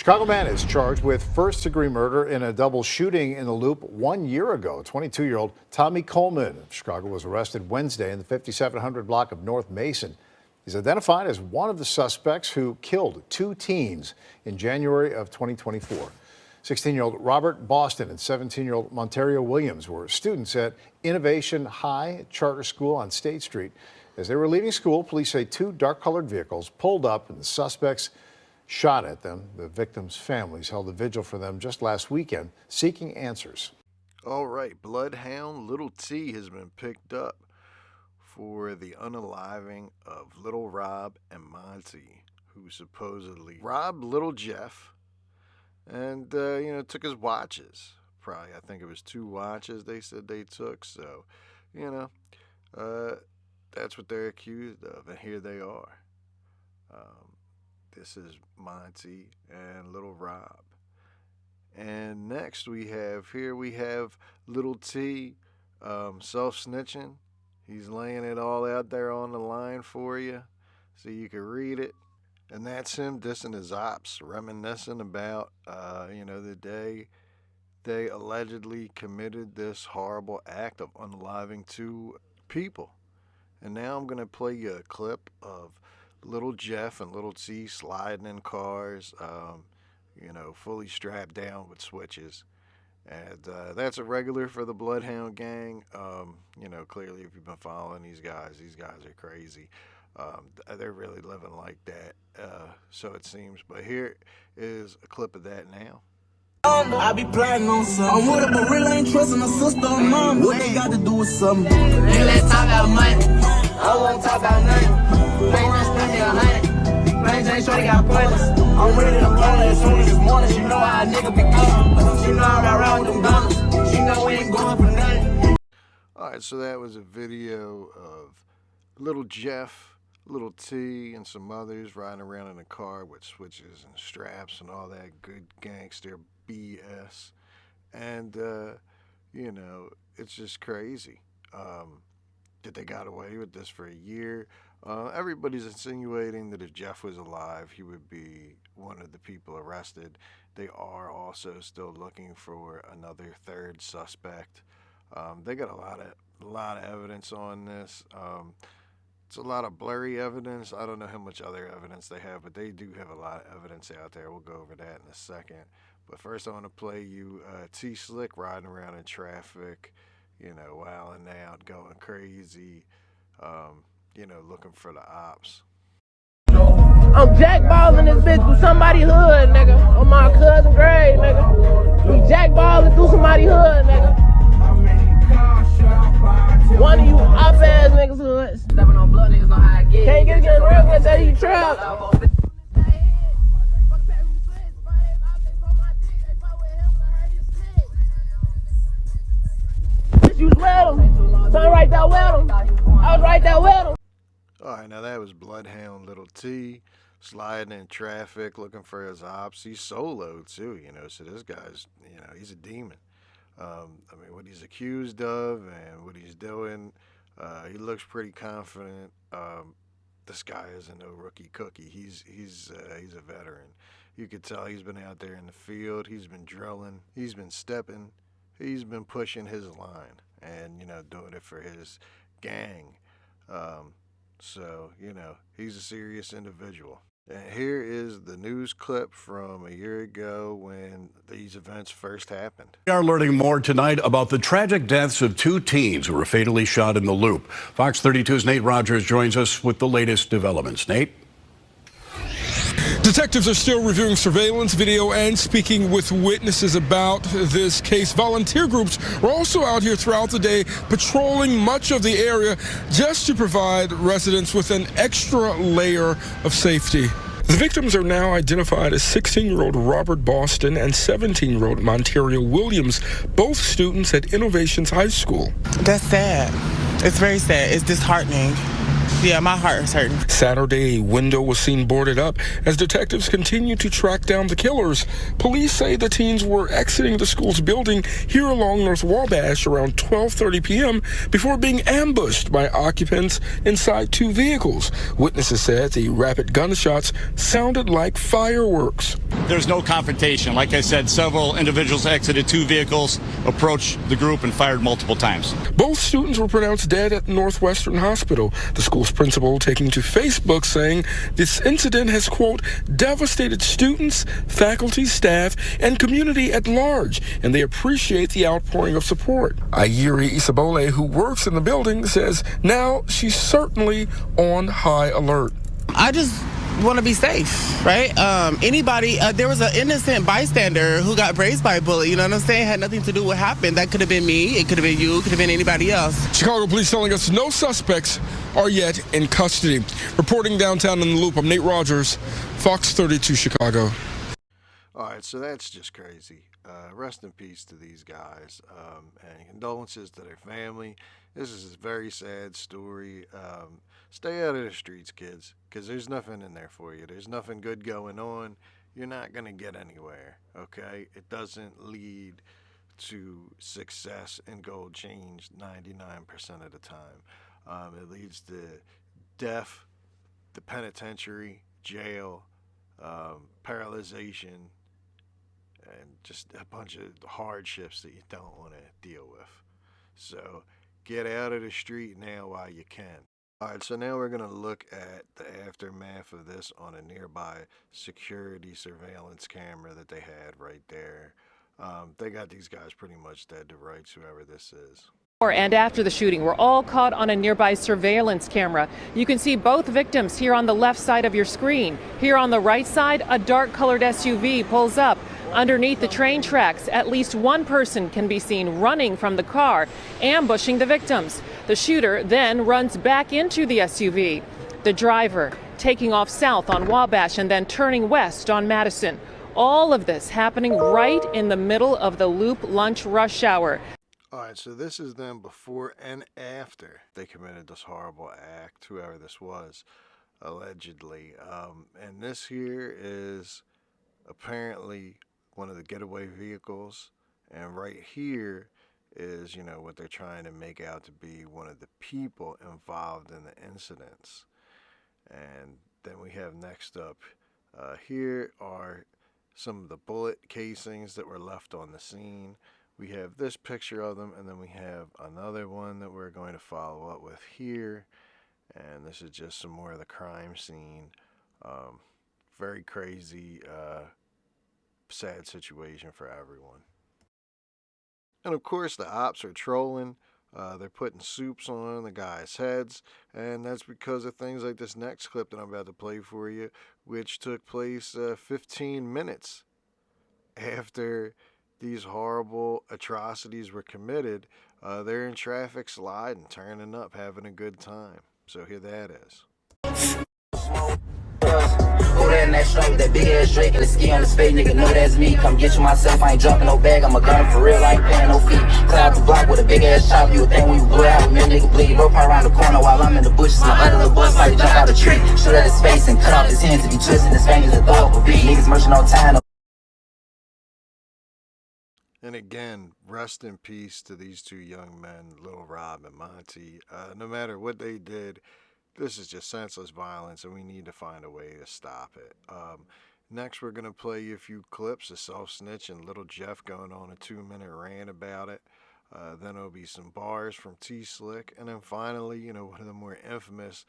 Chicago man is charged with first-degree murder in a double shooting in the Loop 1 year ago. 22-year-old Tommy Coleman of Chicago was arrested Wednesday in the 5700 block of North Mason. He's identified as one of the suspects who killed 2 teens in January of 2024. 16-year-old Robert Boston and 17-year-old Monti Williams were students at Innovation High Charter School on State Street. As they were leaving school, police say 2 dark-colored vehicles pulled up and the suspects shot at them. The victims' families held a vigil for them just last weekend, seeking answers. All right, Bloodhound Little T has been picked up for the unaliving of Little Rob and Monty, who supposedly robbed Little Jeff and, took his watches. Probably, I think it was 2 watches they said they took. So, that's what they're accused of, and here they are. This is Monty and Little Rob. And next we have Little T self-snitching. He's laying it all out there on the line for you so you can read it. And that's him dissing his ops, reminiscing about, the day they allegedly committed this horrible act of unaliving 2 people. And now I'm going to play you a clip of Little Jeff and Little T sliding in cars, fully strapped down with switches. And that's a regular for the Bloodhound gang. Clearly if you've been following these guys are crazy. They're really living like that, so it seems. But here is a clip of that now. I be plotting on something. I'm with her, but really ain't trusting her sister or mom. What they got to do with something? Hey, let's talk about money. I won't talk about nothing. Plain just spend me 100. Plain Jane Shorty got pointless. I'm ready to roll it as soon as this morning. She know how a nigga be going. She know I ride around with them guns. She know we ain't going for nothing. Alright, so that was a video of Little Jeff, Little T, and some others riding around in a car with switches and straps and all that good gangster BS. And, it's just crazy that they got away with this for a year. Everybody's insinuating that if Jeff was alive, he would be one of the people arrested. They are also still looking for another 3rd suspect. They got a lot of evidence on this. It's a lot of blurry evidence. I don't know how much other evidence they have, but they do have a lot of evidence out there. We'll go over that in a second. But first I want to play you T Slick riding around in traffic, wilding out, going crazy, looking for the ops. I'm jackballing this bitch through somebody's hood, nigga. On my cousin grave, nigga. We jackballing through somebody's hood, nigga. One of you op-ass niggas hoods. Stepping on blood, niggas know how I get. Can't get real good that you trap. You was with him. So right there with him. I was right there with him. Alright, now that was Bloodhound Little T sliding in traffic, looking for his ops. He's solo too, so this guy's, he's a demon. What he's accused of and what he's doing, he looks pretty confident. This guy isn't no rookie cookie. He's a veteran. You could tell he's been out there in the field. He's been drilling. He's been stepping. He's been pushing his line and, doing it for his gang. So, he's a serious individual. And here is the news clip from a year ago when these events first happened. We are learning more tonight about the tragic deaths of 2 teens who were fatally shot in the Loop. Fox 32's Nate Rogers joins us with the latest developments. Nate? Detectives are still reviewing surveillance video and speaking with witnesses about this case. Volunteer groups were also out here throughout the day patrolling much of the area just to provide residents with an extra layer of safety. The victims are now identified as 16-year-old Robert Boston and 17-year-old Monti Williams, both students at Innovations High School. That's sad. It's very sad. It's disheartening. Yeah, my heart is hurting. Saturday, a window was seen boarded up as detectives continue to track down the killers. Police say the teens were exiting the school's building here along North Wabash around 12:30 p.m. before being ambushed by occupants inside two vehicles. Witnesses said the rapid gunshots sounded like fireworks. There's no confrontation. Like I said, several individuals exited two vehicles, approached the group, and fired multiple times. Both students were pronounced dead at Northwestern Hospital. The school's principal taking to Facebook saying this incident has, quote, devastated students, faculty, staff, and community at large, and they appreciate the outpouring of support. Ayiri Isabole, who works in the building, says now she's certainly on high alert. I just want to be safe, right? There was an innocent bystander who got grazed by a bullet, you know what I'm saying? Had nothing to do with what happened. That could have been me, it could have been you, it could have been anybody else. Chicago police telling us no suspects are yet in custody. Reporting downtown in the Loop, I'm Nate Rogers, Fox 32 Chicago. All right, so that's just crazy. Rest in peace to these guys, and condolences to their family. This is a very sad story. Stay out of the streets, kids, because there's nothing in there for you. There's nothing good going on. You're not going to get anywhere, okay? It doesn't lead to success and gold change 99% of the time. It leads to death, the penitentiary, jail, paralyzation, and just a bunch of hardships that you don't want to deal with. So get out of the street now while you can. All right, so now we're going to look at the aftermath of this on a nearby security surveillance camera that they had right there. They got these guys pretty much dead to rights, whoever this is. And after the shooting were all caught on a nearby surveillance camera. You can see both victims here on the left side of your screen. Here on the right side, a dark-colored SUV pulls up. Underneath the train tracks, at least one person can be seen running from the car, ambushing the victims. The shooter then runs back into the SUV. The driver taking off south on Wabash and then turning west on Madison. All of this happening right in the middle of the Loop lunch rush hour. All right, so this is them before and after they committed this horrible act, whoever this was, allegedly. And this here is apparently one of the getaway vehicles, and right here is, you know, what they're trying to make out to be one of the people involved in the incidents. And then we have next up, here are some of the bullet casings that were left on the scene. We have this picture of them, and then we have another one that we're going to follow up with here. And this is just some more of the crime scene. Very crazy, sad situation for everyone. And of course, the ops are trolling. They're putting soups on the guys' heads, and that's because of things like this next clip that I'm about to play for you, which took place 15 minutes after these horrible atrocities were committed. They're in traffic sliding, turning up, having a good time. So here that is. Go there in that strong with that big ass Drake and the ski on his face, nigga know that's me. Come get you myself, I ain't dropping no bag, I'm a gunner for real, I ain't paying no fee. Cloud the block with a big ass chop, you would think we would blow out with me, nigga bleed. Rope around the corner while I'm in the bushes, my other little bus like jump out a tree. Shoot at his face and cut off his hands if he twisting his fingers and throw up a beat. Niggas merching on time. And again, rest in peace to these two young men, Little Rob and Monty. No matter what they did, this is just senseless violence, and we need to find a way to stop it. Next, we're going to play you a few clips of Self-Snitch and Little Jeff going on a 2-minute rant about it. Then there'll be some bars from T-Slick. And then finally, you know, one of the more infamous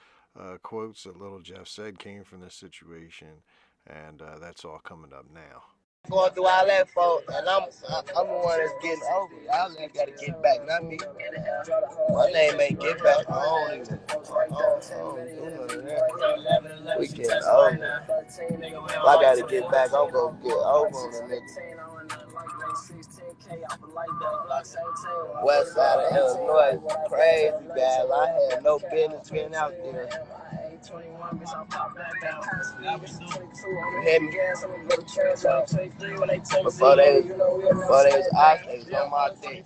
quotes that Little Jeff said came from this situation. And that's all coming up now. Going through all that, folks, and I'm the one that's getting over it. Y'all ain't got to get back, not me. My name ain't Get Back. I don't even do none of that. We getting over it. If I got to get back, I'm going to get over on a nigga. West side of Illinois, crazy, guys. I had no business being out there. You hear me? Before they was ops, they was on my dick.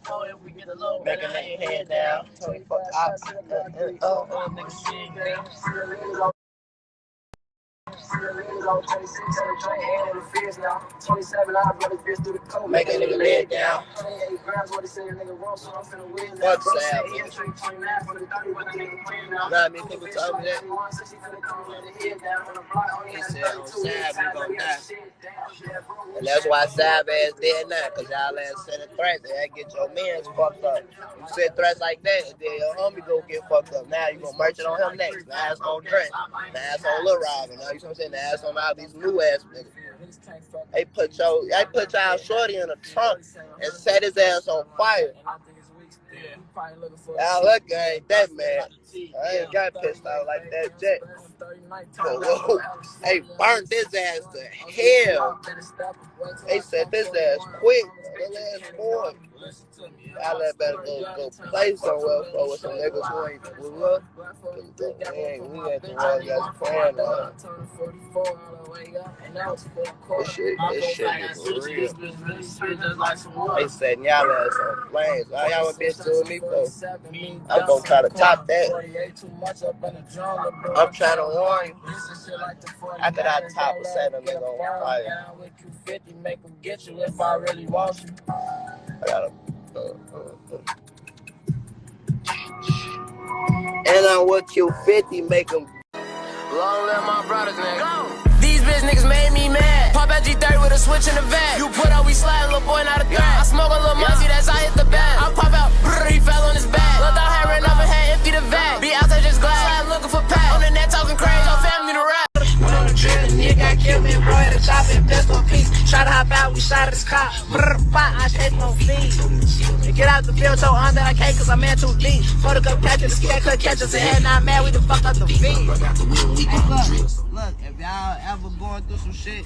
Making their head down. 24 ops. Make a nigga lay down. Fuck Savage. Nah, me people told me that. He said on Sav, we gon' die. And that's why Sav ass dead now, cause y'all ass sending threats and that get your mans fucked up. You send threats like that, and then your homie go get fucked up. Now you gonna merch it on him next. Now it's on Drake. Now it's on Lil Robin. Now you know what I'm saying? Now it's on all these new ass niggas. They put y'all shorty in the trunk and set his ass on fire. Y'all look, I ain't that mad. I ain't got pissed off like that jet. Whoa. They burnt his ass to hell. They set this ass quick. That ass boy. Y'all better go play somewhere for with some niggas who ain't blew up. We ain't the ones that's playing on. This shit is real. They setting y'all ass on flames. All y'all want bitch doing me for? I'm gonna try to top that. I'm trying to warn you. After that top will set a nigga on fire. I gotta. And I'm with Q50, make them. Long live my brothers, nigga. These bitch niggas made me mad. Pop at G30 with a switch in the van. You put up, we slide, little boy, not a threat. I smoke a little Monti, that's I hit the bag. I pop out, brrr, he fell on his back. Looked out, had ran up and had empty the bag. Be out there just glad, slide looking for pack. On the net talking crazy, on family to rap. Went on the drill, nigga got killed, me and bro had a chop and pistol piece. Try to hop out, we shot at his car. Brrr, pop, I chase no feed. And get out the field so under I can't cause I'm in too deep. Photo cup catcher, the scared could catch us and head not mad, we the fuck up the feed. Look, if y'all ever going through some shit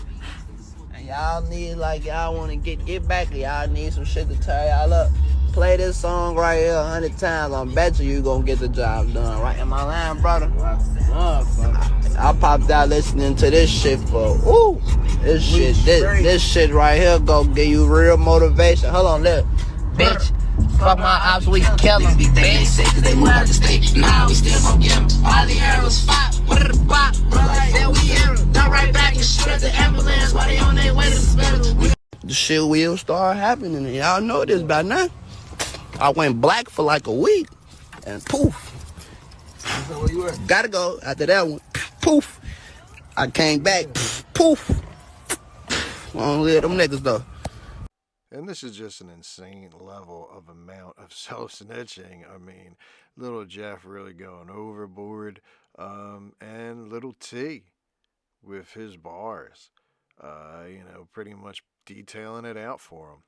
and y'all need, like, y'all want to get back, or y'all need some shit to tear y'all up, play this song right here 100 times. I'm bet you gonna get the job done. Right? Am I lying, brother? I popped out listening to this shit for, this shit right here gonna give you real motivation. Hold on, look, bitch. Fuck my ops, we kill them. They say cause they wanted to stay. Now we still gon' get them. All the arrows fire. What are the bop? Then we hear them. Done right back and shoot at the ambulance while they on their way to the hospital. The shit will start happening, and y'all know this by now. I went black for like a week, and poof. So where you at? Gotta go. After that one, poof. I came back, poof. I don't live them niggas though. And this is just an insane level of amount of self-snitching. I mean, Little Jeff really going overboard, and Little T with his bars, pretty much detailing it out for him.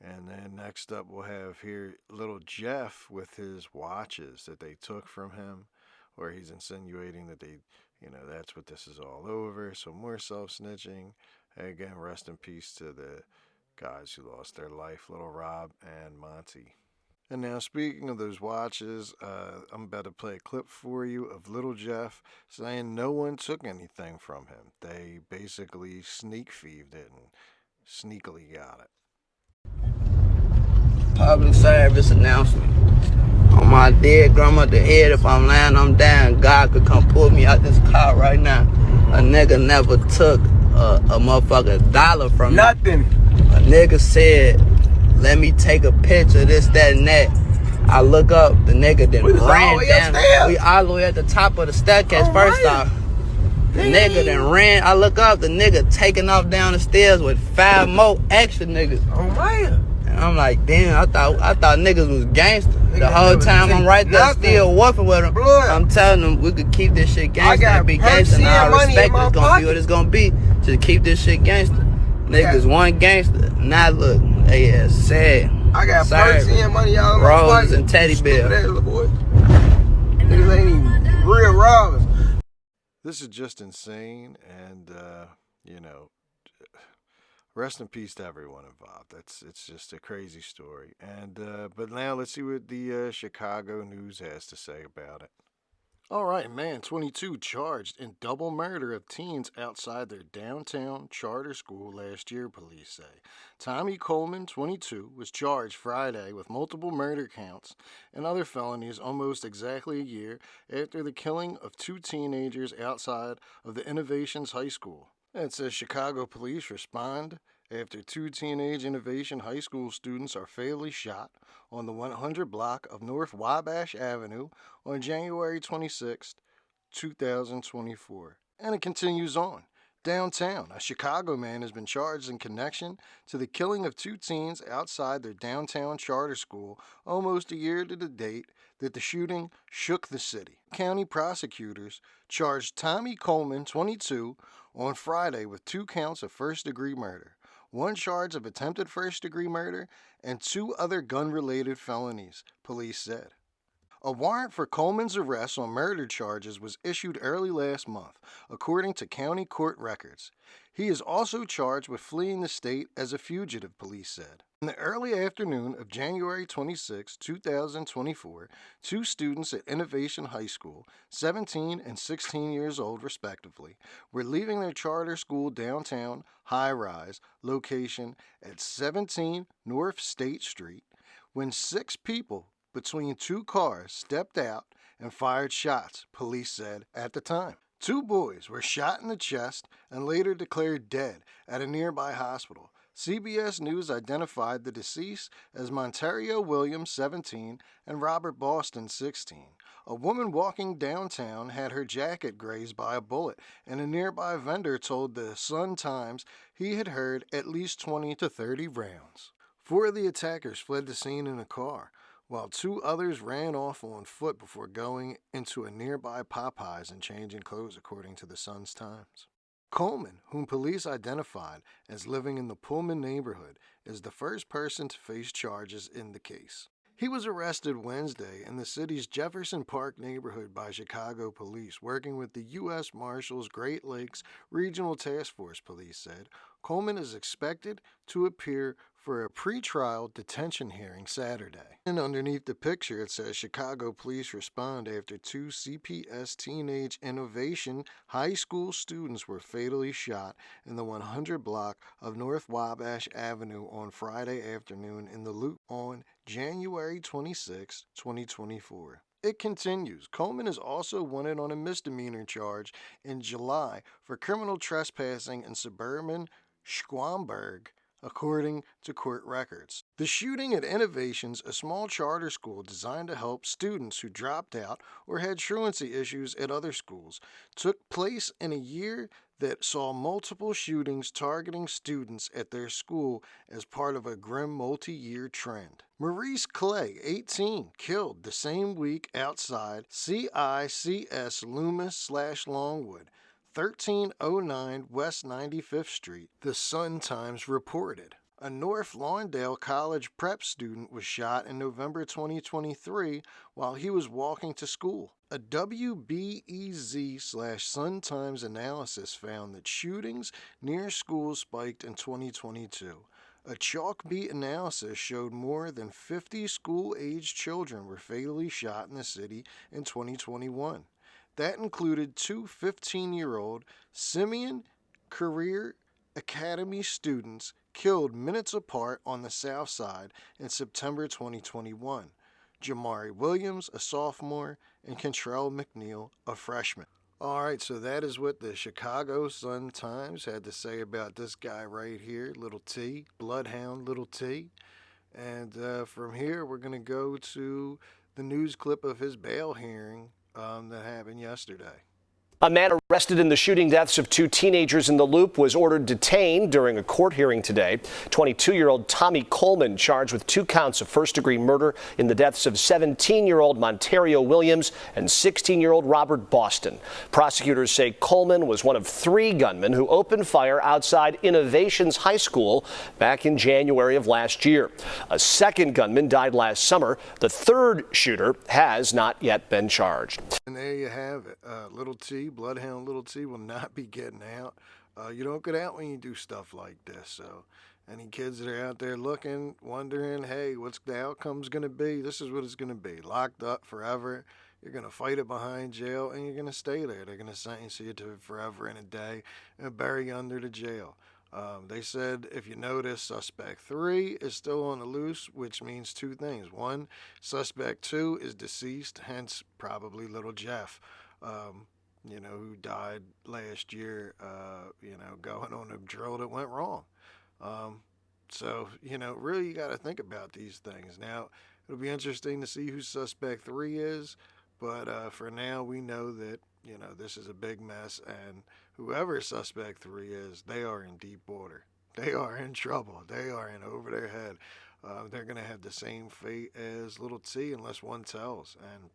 And then next up we'll have here Little Jeff with his watches that they took from him, where he's insinuating that that's what this is all over. So more self-snitching. Again, rest in peace to the guys who lost their life, Little Rob and Monty. And now, speaking of those watches, I'm about to play a clip for you of Little Jeff saying no one took anything from him. They basically sneak thieved it and sneakily got it. Public service announcement. On my dead grandmother's head, if I'm lying, I'm down. God could come pull me out this car right now. A nigga never took a motherfucking dollar from nothing. A nigga said, let me take a picture of this, that, and that. I look up, the nigga then ran down. We all the way at the top of the staircase first off. The nigga then ran. I look up, the nigga taking off down the stairs with 5 more extra niggas. Oh man. And I'm like, damn, I thought niggas was gangster. The whole time I'm right there still wolfing with them. I'm telling them we could keep this shit gangster and be gangster. And I respect it's gonna be what it's gonna be. Just keep this shit gangster. Niggas one gangster. Now look, they ass sad. I got Percy and money all in my pocket. Roses and teddy bears. Niggas ain't even real robbers. This is just insane, and rest in peace to everyone involved. It's just a crazy story. And but now let's see what the Chicago News has to say about it. All right, man 22 charged in double murder of teens outside their downtown charter school last year, police say. Tommy Coleman, 22, was charged Friday with multiple murder counts and other felonies almost exactly a year after the killing of two teenagers outside of the Innovations High School. It says Chicago police respond after two teenage Innovation High School students are fatally shot on the 100 block of North Wabash Avenue on January 26, 2024. And it continues on. Downtown, a Chicago man has been charged in connection to the killing of two teens outside their downtown charter school almost a year to the date that the shooting shook the city. County prosecutors charged Tommy Coleman, 22, on Friday with 2 counts of first-degree murder, 1 charge of attempted first-degree murder, and 2 other gun-related felonies, police said. A warrant for Coleman's arrest on murder charges was issued early last month, according to county court records. He is also charged with fleeing the state as a fugitive, police said. In the early afternoon of January 26, 2024, 2 students at Innovation High School, 17 and 16 years old respectively, were leaving their charter school downtown high-rise location at 17 North State Street when 6 people between 2 cars stepped out and fired shots, police said at the time. 2 boys were shot in the chest and later declared dead at a nearby hospital. CBS News identified the deceased as Montario Williams, 17, and Robert Boston, 16. A woman walking downtown had her jacket grazed by a bullet, and a nearby vendor told the Sun-Times he had heard at least 20 to 30 rounds. 4 of the attackers fled the scene in a car, while 2 others ran off on foot before going into a nearby Popeyes and changing clothes, according to the Sun-Times. Coleman, whom police identified as living in the Pullman neighborhood, is the first person to face charges in the case. He was arrested Wednesday in the city's Jefferson Park neighborhood by Chicago police, working with the U.S. Marshals Great Lakes Regional Task Force, police said. Coleman is expected to appear for a pretrial detention hearing Saturday. And underneath the picture, it says Chicago police respond after 2 CPS Teenage Innovation High School students were fatally shot in the 100 block of North Wabash Avenue on Friday afternoon in the Loop on January 26, 2024. It continues. Coleman is also wanted on a misdemeanor charge in July for criminal trespassing in suburban Squamburg, according to court records. The shooting at Innovations, a small charter school designed to help students who dropped out or had truancy issues at other schools, took place in a year that saw multiple shootings targeting students at their school as part of a grim multi-year trend. Maurice Clay, 18, killed the same week outside CICS Loomis/Longwood, 1309 West 95th Street, the Sun-Times reported. A North Lawndale College prep student was shot in November 2023 while he was walking to school. A WBEZ/Sun-Times analysis found that shootings near schools spiked in 2022. A Chalkbeat analysis showed more than 50 school-aged children were fatally shot in the city in 2021. That included 2 15-year-old Simeon Career Academy students killed minutes apart on the South Side in September 2021. Jamari Williams, a sophomore, and Kentrell McNeil, a freshman. All right, so that is what the Chicago Sun-Times had to say about this guy right here, Little T, Bloodhound Little T. And from here, we're going to go to the news clip of his bail hearing that happened yesterday. A man arrested in the shooting deaths of 2 teenagers in the Loop was ordered detained during a court hearing today. 22-year-old Tommy Coleman charged with 2 counts of first-degree murder in the deaths of 17-year-old Montario Williams and 16-year-old Robert Boston. Prosecutors say Coleman was one of 3 gunmen who opened fire outside Innovations High School back in January of last year. A second gunman died last summer. The third shooter has not yet been charged. And there you have it. Little T, Bloodhound Little T, will not be getting out. You don't get out when you do stuff like this. So any kids that are out there looking, wondering, hey, what's the outcome's going to be? This is what it's going to be. Locked up forever. you're going to fight it behind jail, and you're going to stay there. They're going to sentence you to forever and a day and bury you under the jail. They said, if you notice, suspect 3 is still on the loose, which means 2 things. 1, suspect 2 is deceased, hence probably little Jeff, who died last year, going on a drill that went wrong. So, really you got to think about these things. Now, it'll be interesting to see who suspect 3 is, but for now we know that, this is a big mess, and whoever suspect 3 is, they are in deep water. They are in trouble. They are in over their head. They're going to have the same fate as little T unless one tells. And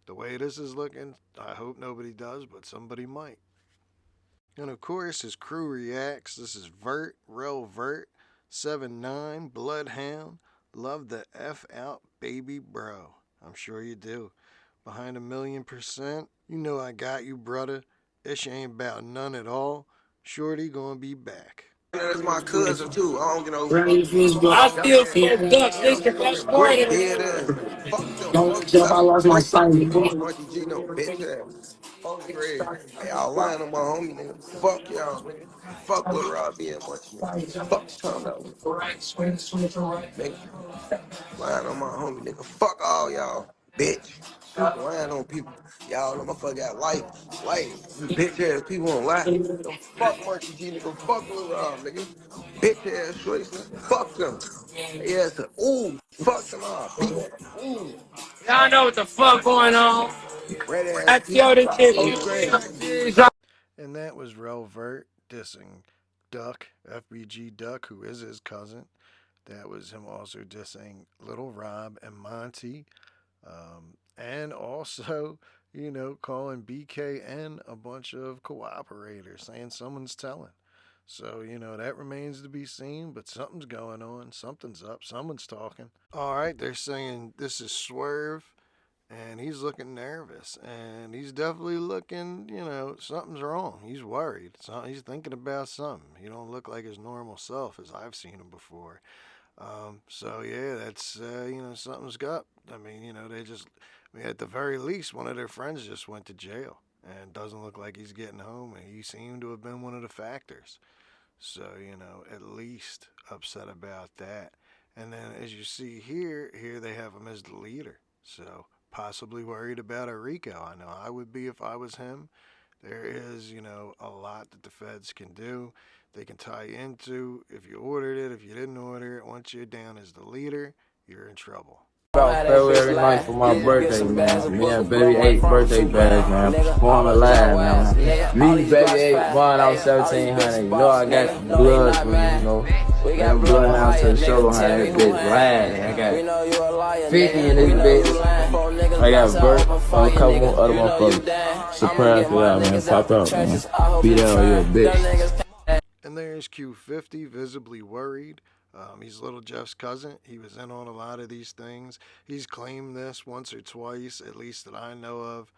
the way this is looking, I hope nobody does, but somebody might. And of course, his crew reacts. This is Rel Vert, 7'9", Bloodhound. Love the F out, baby bro. I'm sure you do. Behind 1,000,000%, you know I got you, brother. This ain't about none at all. Shorty gonna be back. That's my cousin too. I don't get no I still fucked up. This the best part of dead it. ass. Fuck them. Don't Fuck jump, I lost my sight. Monty G, no bitch ass. Fuck Greg. Hey, y'all lying on my homie, nigga. Fuck y'all, nigga. Fuck Lil Robbie and Monty. Fuck Tom out. Nigga. Lying on my homie, nigga. Fuck all y'all, bitch. Lying on people. Y'all know my fuck got life. Bitch ass people don't lie. Fuck Monty G, nigga. Fuck Lil Rob, nigga. Bitch ass shorties, nigga. Fuck them. Yes, ooh. Fuck them all. Beat. Ooh. Y'all know what the fuck going on. Red ass That's people. the Oh, shit. And that was Rel Vert dissing Duck, FBG Duck, who is his cousin. That was him also dissing Little Rob and Monty. And also, calling BKN a bunch of cooperators, saying someone's telling. So, that remains to be seen, but something's going on. Something's up. Someone's talking. All right, they're saying this is Swerve, and he's looking nervous, and he's definitely looking, something's wrong. He's worried. He's thinking about something. He don't look like his normal self as I've seen him before. So yeah, that's, something's up. I mean, at the very least, one of their friends just went to jail and doesn't look like he's getting home, and he seemed to have been one of the factors. So, at least upset about that. And then as you see here they have him as the leader. So possibly worried about a RICO. I know I would be if I was him. There is, a lot that the feds can do. They can tie you into if you ordered it, if you didn't order it. Once you're down as the leader, you're in trouble. About February 9th for my birthday, man. Me and Baby 8 birthday bash, man. Performing live, man. Me, Baby 8, born out 1700. You know I got the blood for me, Got Bloodhound to the show behind that bitch live. I got 50 in this bitch. I got Bert on a couple more other motherfuckers. Surprise for y'all, man. Pop out, man. Be down here, bitch. And there's Q50, visibly worried. He's little Jeff's cousin. He was in on a lot of these things. He's claimed this once or twice, at least that I know of.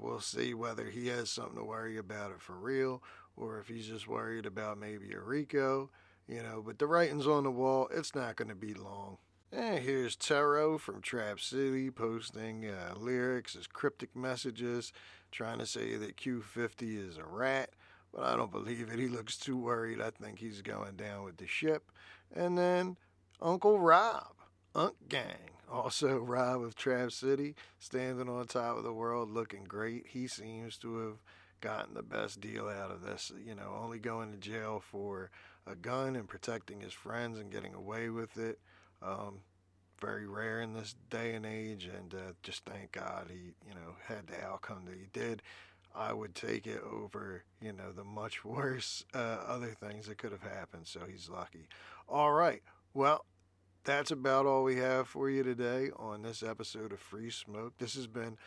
We'll see whether he has something to worry about it for real, or if he's just worried about maybe a RICO. But the writing's on the wall. It's not going to be long. And here's Tero from Trap City posting lyrics as cryptic messages, trying to say that Q50 is a rat. But I don't believe it. He looks too worried. I think he's going down with the ship. And then Uncle Rob, Unk Gang. Also Rob of Trap City, standing on top of the world, looking great. He seems to have gotten the best deal out of this. Only going to jail for a gun and protecting his friends and getting away with it. Very rare in this day and age. And just thank God he, had the outcome that he did. I would take it over, the much worse other things that could have happened. So he's lucky. All right. Well, that's about all we have for you today on this episode of Free Smoke. This has been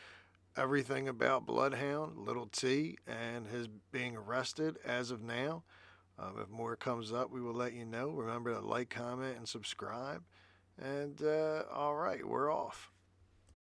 everything about Bloodhound, Little T, and his being arrested as of now. If more comes up, we will let you know. Remember to like, comment, and subscribe. And all right, we're off.